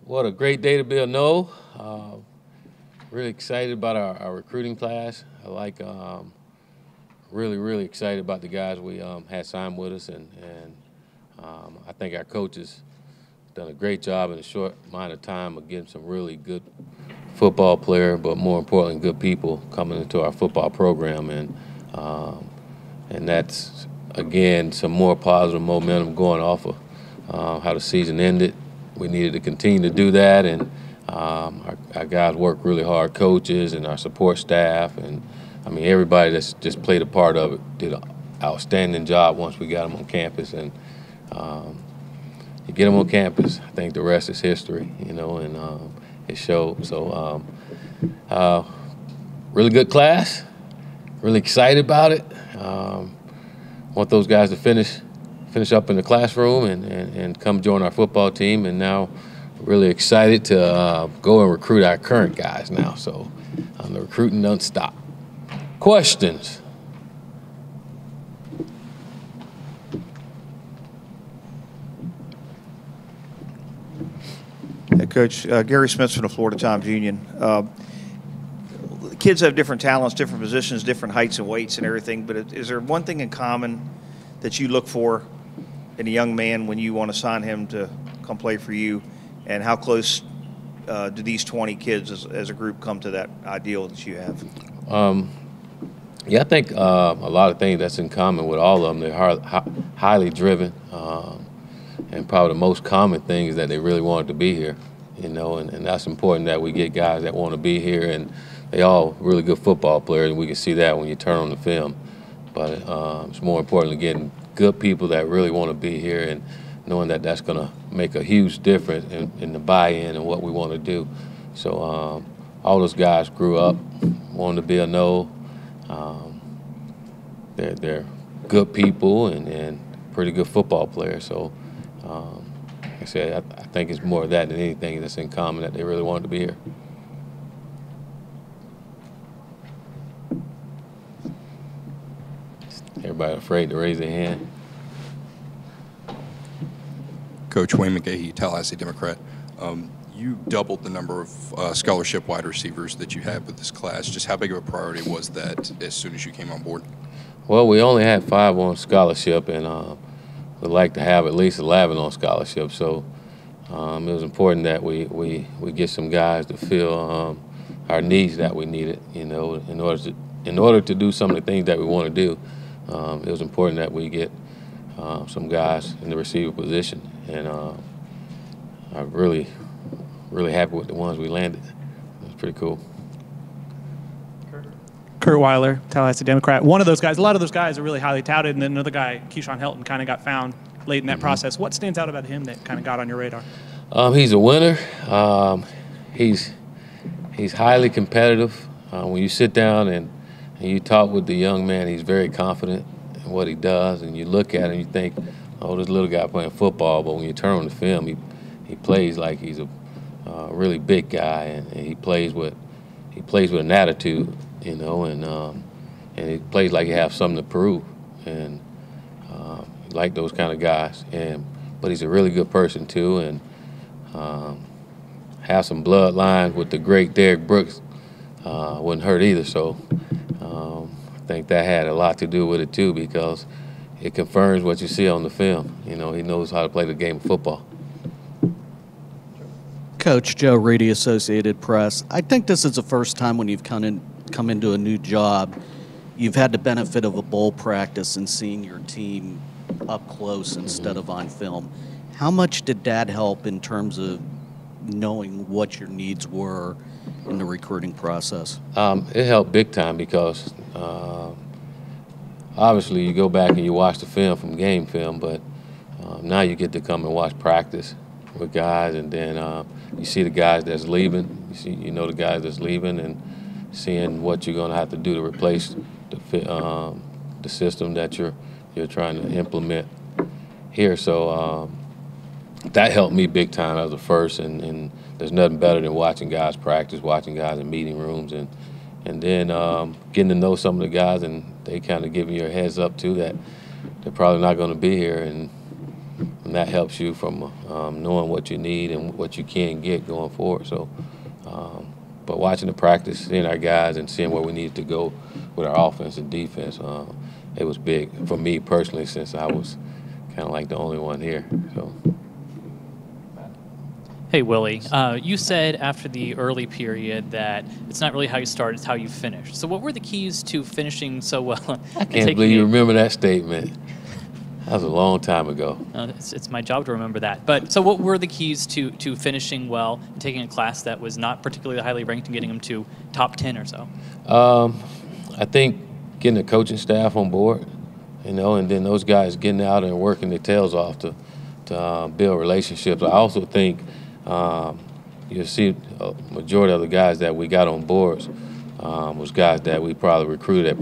What a great day to be a Nole. Really excited about our recruiting class. I like really excited about the guys we had signed with us, and I think our coaches done a great job in a short amount of time of getting some really good football player, but more importantly, good people coming into our football program, and that's again some more positive momentum going off of how the season ended. We needed to continue to do that, and our guys worked really hard, coaches and our support staff, and I mean everybody that's just played a part of it did an outstanding job once we got them on campus, and you get them on campus, I think the rest is history, and it showed. So really good class, really excited about it. Want those guys to finish up in the classroom and come join our football team, and now really excited to go and recruit our current guys now. So the recruiting doesn't stop. Questions? Hey, Coach, Gary Smith from the Florida Times Union. Kids have different talents, different positions, different heights and weights and everything, but is there one thing in common that you look for in a young man when you want to sign him to come play for you, and how close do these 20 kids as a group come to that ideal that you have? Yeah, I think a lot of things that's in common with all of them. They're highly driven, and probably the most common thing is that they really wanted to be here, and that's important that we get guys that want to be here, and they all really good football players, and we can see that when you turn on the film. But it's more importantly getting good people that really want to be here, and knowing that that's going to make a huge difference in the buy-in and what we want to do. So all those guys grew up wanting to be a Nole. They're good people and pretty good football players. So like I said, I think it's more of that than anything that's in common, that they really wanted to be here. Everybody afraid to raise their hand? Coach Wayne McGahee, Tallahassee Democrat. You doubled the number of scholarship wide receivers that you had with this class. Just how big of a priority was that as soon as you came on board? Well, we only had 5 on scholarship, and we'd like to have at least 11 on scholarship. So it was important that we get some guys to fill our needs that we needed. In order to do some of the things that we want to do, it was important that we get some guys in the receiver position, and I'm really happy with the ones we landed. It was pretty cool. Kurt Weiler, Tallahassee Democrat. One of those guys, a lot of those guys are really highly touted, and then another guy, Keyshawn Helton, kind of got found late in that process. What stands out about him that kind of got on your radar? He's a winner. He's highly competitive. When you sit down and you talk with the young man, he's very confident in what he does, and you look at him, you think, oh, this little guy playing football, but when you turn on the film, he plays like he's a really big guy, and he plays with an attitude, and he plays like he has something to prove, and like those kind of guys. But he's a really good person too, and have some bloodlines with the great Derrick Brooks. Wouldn't hurt either. So I think that had a lot to do with it too, because it confirms what you see on the film. He knows how to play the game of football. Coach Joe Reedy, Associated Press. I think this is the first time when you've come into a new job, you've had the benefit of a bowl practice and seeing your team up close instead of on film. How much did that help in terms of knowing what your needs were in the recruiting process? It helped big time, because obviously you go back and you watch the film from game film, but now you get to come and watch practice with guys, and then you see the guys that's leaving. The guys that's leaving, and seeing what you're going to have to do to replace the system that you're trying to implement here. So that helped me big time as a first, and there's nothing better than watching guys practice, watching guys in meeting rooms, and then getting to know some of the guys, and they kind of giving you a heads up too that they're probably not going to be here, and that helps you from knowing what you need and what you can get going forward. So, but watching the practice, seeing our guys and seeing where we needed to go with our offense and defense, it was big for me personally since I was kind of like the only one here. So. Hey, Willie, you said after the early period that it's not really how you start, it's how you finish. So what were the keys to finishing so well? I can't believe you remember that statement. That was a long time ago. It's my job to remember that. But so what were the keys to finishing well and taking a class that was not particularly highly ranked and getting them to top 10 or so? I think getting the coaching staff on board, and then those guys getting out and working their tails off to build relationships. I also think you'll see a majority of the guys that we got on boards was guys that we probably recruited at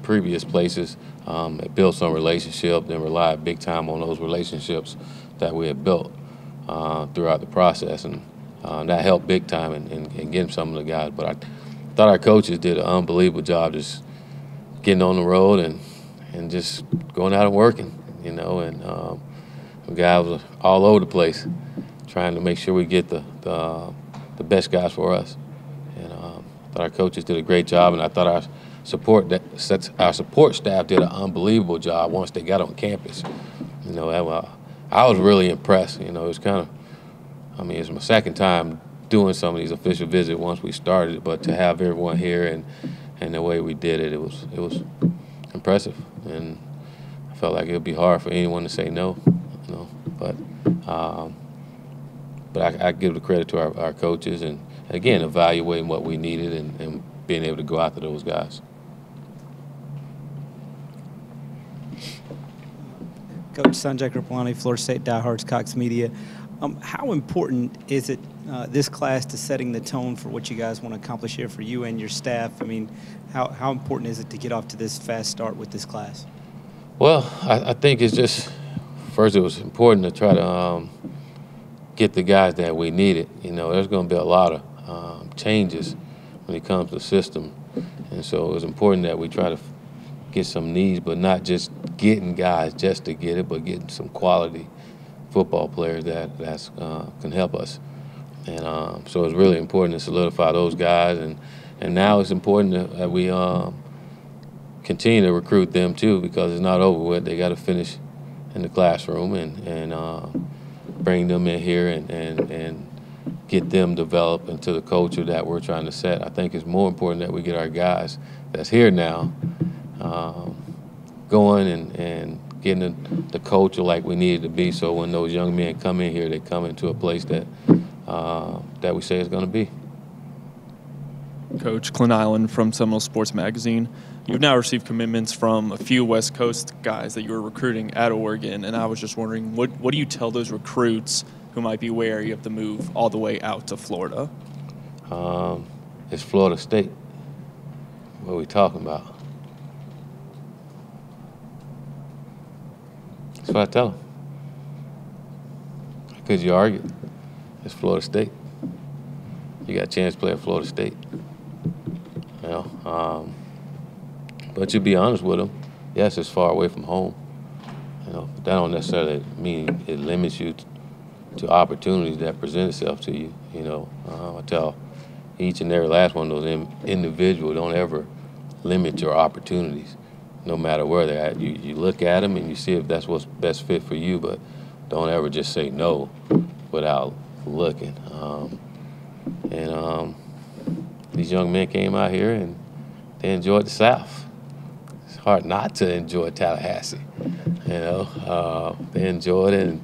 previous places, that built some relationship, then relied big time on those relationships that we had built throughout the process, and that helped big time in getting some of the guys. But I thought our coaches did an unbelievable job just getting on the road and just going out and working, and the guys was all over the place, trying to make sure we get the best guys for us. And I thought our coaches did a great job, and I thought our support staff did an unbelievable job once they got on campus. I was really impressed. It was kind of, it's my second time doing some of these official visits once we started, but to have everyone here and the way we did it, it was impressive, and I felt like it would be hard for anyone to say no, But I give the credit to our coaches, and again, evaluating what we needed and being able to go after those guys. Coach Sanjay Kripalani, Florida State Diehards, Cox Media. How important is it, this class, to setting the tone for what you guys want to accomplish here for you and your staff? How important is it to get off to this fast start with this class? Well, I think it's just, first it was important to try to get the guys that we needed. There's going to be a lot of changes when it comes to the system, and so it was important that we try to get some needs, but not just getting guys just to get it, but getting some quality football players that can help us. And so it's really important to solidify those guys, and now it's important that we continue to recruit them too, because it's not over with. They got to finish in the classroom and bring them in here and get them developed into the culture that we're trying to set. I think it's more important that we get our guys that's here now going and getting the culture like we need it to be, so when those young men come in here, they come into a place that we say it's going to be. Coach, Clint Island from Seminoles Sports Magazine. You've now received commitments from a few West Coast guys that you were recruiting at Oregon, and I was just wondering, what do you tell those recruits who might be wary of the move all the way out to Florida? It's Florida State. What are we talking about? That's what I tell them. Because you argue. It's Florida State. You got a chance to play at Florida State. But you be honest with them. Yes, it's far away from home. But that don't necessarily mean it limits you to opportunities that present itself to you. I tell each and every last one of those individuals, don't ever limit your opportunities, no matter where they're at. You look at them and you see if that's what's best fit for you, but don't ever just say no without looking. These young men came out here and they enjoyed the South. It's hard not to enjoy Tallahassee. They enjoyed it,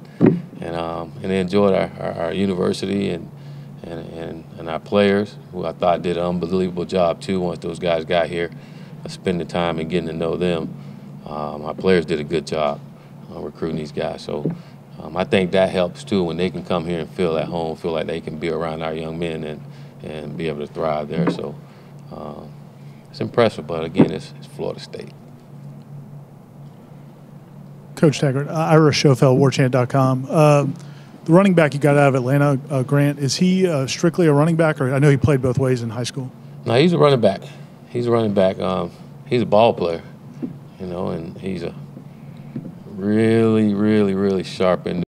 and they enjoyed our university and our players, who I thought did an unbelievable job too. Once those guys got here, spending time and getting to know them, our players did a good job recruiting these guys. So I think that helps too, when they can come here and feel at home, feel like they can be around our young men and be able to thrive there. So it's impressive, but again, it's Florida State. Coach Taggart, Ira Schofeld, WarChant.com. The running back you got out of Atlanta, Grant, is he strictly a running back, or I know he played both ways in high school? No, he's a running back. He's a running back. He's a ball player, and he's a really, really, really sharp individual.